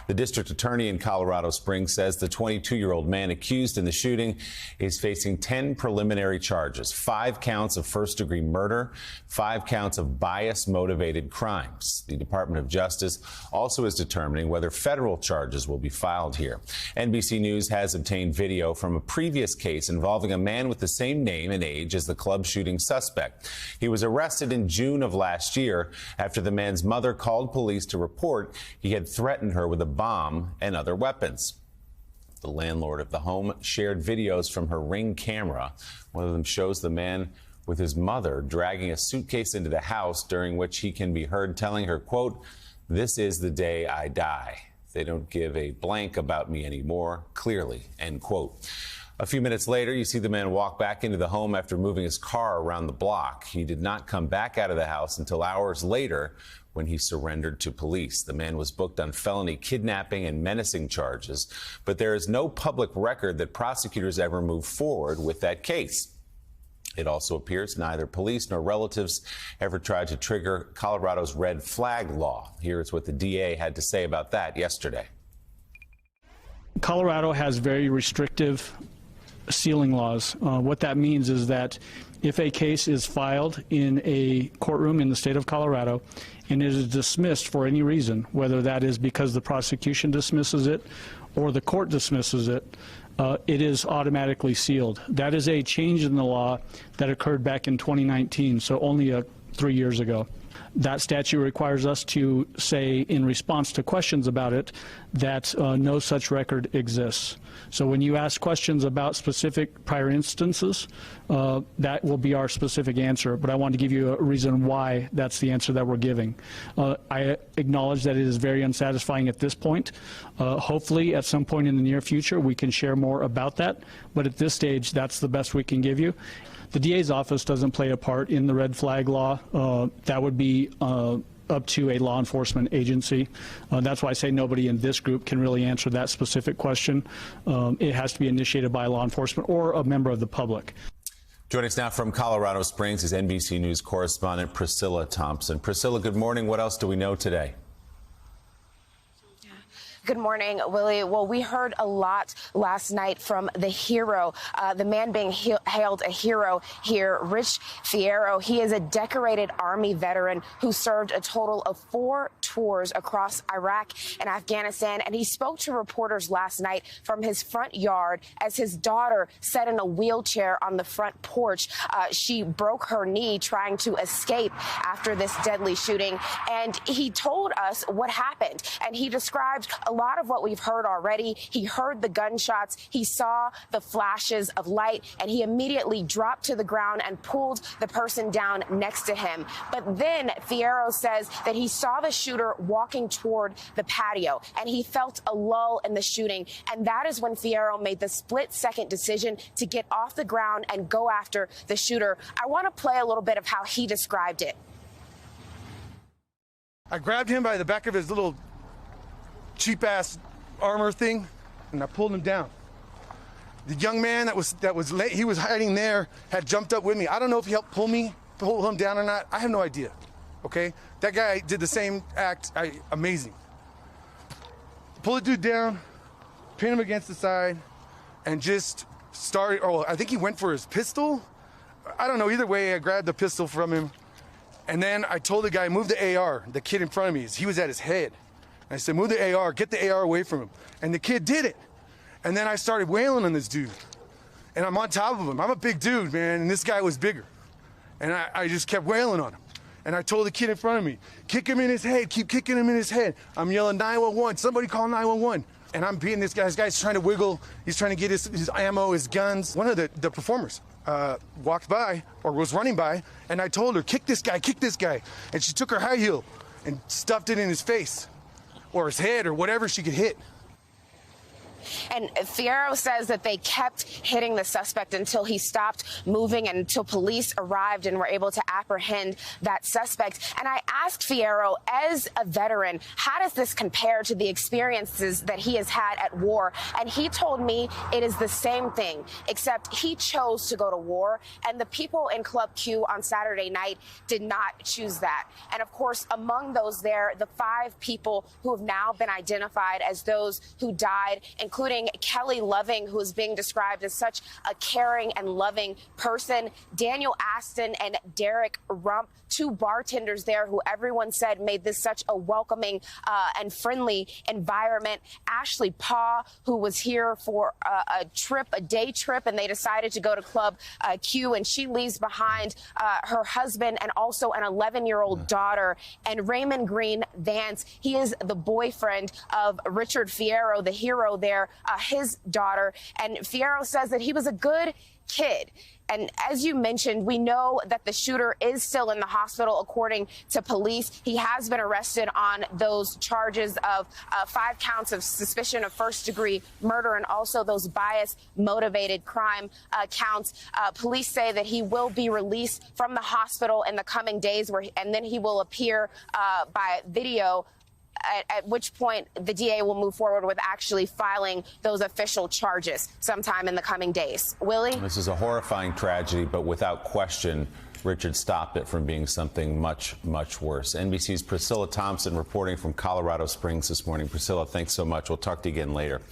The district attorney in Colorado Springs says the 22-year-old man accused in the shooting is facing 10 preliminary charges, 5 counts of first-degree murder, 5 counts of bias-motivated crimes. The Department of Justice also is determining whether federal charges will be filed here. NBC News has obtained video from a previous case involving a man with the same name and age as the club shooting suspect. He was arrested in June of last year after the man's mother called police to report he had threatened her with a bomb and other weapons. The landlord of the home shared videos from her Ring camera. One of them shows the man with his mother dragging a suitcase into the house, during which he can be heard telling her, quote, "This is the day I die. They don't give a blank about me anymore, clearly," end quote. A few minutes later, you see the man walk back into the home after moving his car around the block. He did not come back out of the house until hours later when he surrendered to police. The man was booked on felony kidnapping and menacing charges, but there is no public record that prosecutors ever moved forward with that case. It also appears neither police nor relatives ever tried to trigger Colorado's red flag law. Here's what the DA had to say about that yesterday. Colorado has very restrictive sealing laws. What that means is that if a case is filed in a courtroom in the state of Colorado and it is dismissed for any reason, whether that is because the prosecution dismisses it or the court dismisses it, it is automatically sealed. That is a change in the law that occurred back in 2019, so only 3 years ago. That statute requires us to say, in response to questions about it, that no such record exists. So when you ask questions about specific prior instances, that will be our specific answer. But I want to give you a reason why that's the answer that we're giving. I acknowledge that it is very unsatisfying at this point. Hopefully, at some point in the near future, we can share more about that. But at this stage, that's the best we can give you. The DA's office doesn't play a part in the red flag law. That would be up to a law enforcement agency. That's why I say nobody in this group can really answer that specific question. It has to be initiated by law enforcement or a member of the public. Joining us now from Colorado Springs is NBC News correspondent Priscilla Thompson. Priscilla, good morning. What else do we know today? Good morning, Willie. Well, we heard a lot last night from the hero, the man being hailed a hero here, Rich Fierro. He is a decorated Army veteran who served a total of 4 tours across Iraq and Afghanistan. And he spoke to reporters last night from his front yard as his daughter sat in a wheelchair on the front porch. She broke her knee trying to escape after this deadly shooting. And he told us what happened. And he described a lot of what we've heard already. He heard the gunshots, he saw the flashes of light, and he immediately dropped to the ground and pulled the person down next to him. But then Fierro says that he saw the shooter walking toward the patio, and he felt a lull in the shooting. And that is when Fierro made the split-second decision to get off the ground and go after the shooter. I want to play a little bit of how he described it. I grabbed him by the back of his little cheap-ass armor thing, and I pulled him down. The young man he was hiding there had jumped up with me. I don't know if he helped pull him down or not. I have no idea. Okay, that guy did the same act. Amazing. Pull the dude down, pin him against the side, and just started. Oh, I think he went for his pistol. I don't know. Either way, I grabbed the pistol from him, and then I told the guy, move the AR. The kid in front of me, he was at his head. I said, move the AR, get the AR away from him. And the kid did it. And then I started wailing on this dude. And I'm on top of him. I'm a big dude, man, and this guy was bigger. And I just kept wailing on him. And I told the kid in front of me, kick him in his head, keep kicking him in his head. I'm yelling 911, somebody call 911. And I'm beating this guy. This guy's trying to wiggle. He's trying to get his ammo, his guns. One of the performers walked by, or was running by, and I told her, kick this guy, kick this guy. And she took her high heel and stuffed it in his face, or his head, or whatever she could hit. And Fierro says that they kept hitting the suspect until he stopped moving and until police arrived and were able to apprehend that suspect. And I asked Fierro, as a veteran, how does this compare to the experiences that he has had at war? And he told me it is the same thing, except he chose to go to war, and the people in Club Q on Saturday night did not choose that. And of course, among those there, the 5 people who have now been identified as those who died, including Kelly Loving, who is being described as such a caring and loving person, Daniel Aston and Derek Rump, 2 bartenders there who everyone said made this such a welcoming and friendly environment. Ashley Paw, who was here for a day trip, and they decided to go to Club Q, and she leaves behind her husband and also an 11-year-old daughter. And Raymond Green Vance, he is the boyfriend of Richard Fierro, the hero there, his daughter. And Fierro says that he was a good kid. And as you mentioned, we know that the shooter is still in the hospital, according to police. He has been arrested on those charges of 5 counts of suspicion of first-degree murder and also those bias-motivated crime counts. Police say that he will be released from the hospital in the coming days, and then he will appear by video, at which point the DA will move forward with actually filing those official charges sometime in the coming days. Willie? This is a horrifying tragedy, but without question, Richard stopped it from being something much, much worse. NBC's Priscilla Thompson reporting from Colorado Springs this morning. Priscilla, thanks so much. We'll talk to you again later.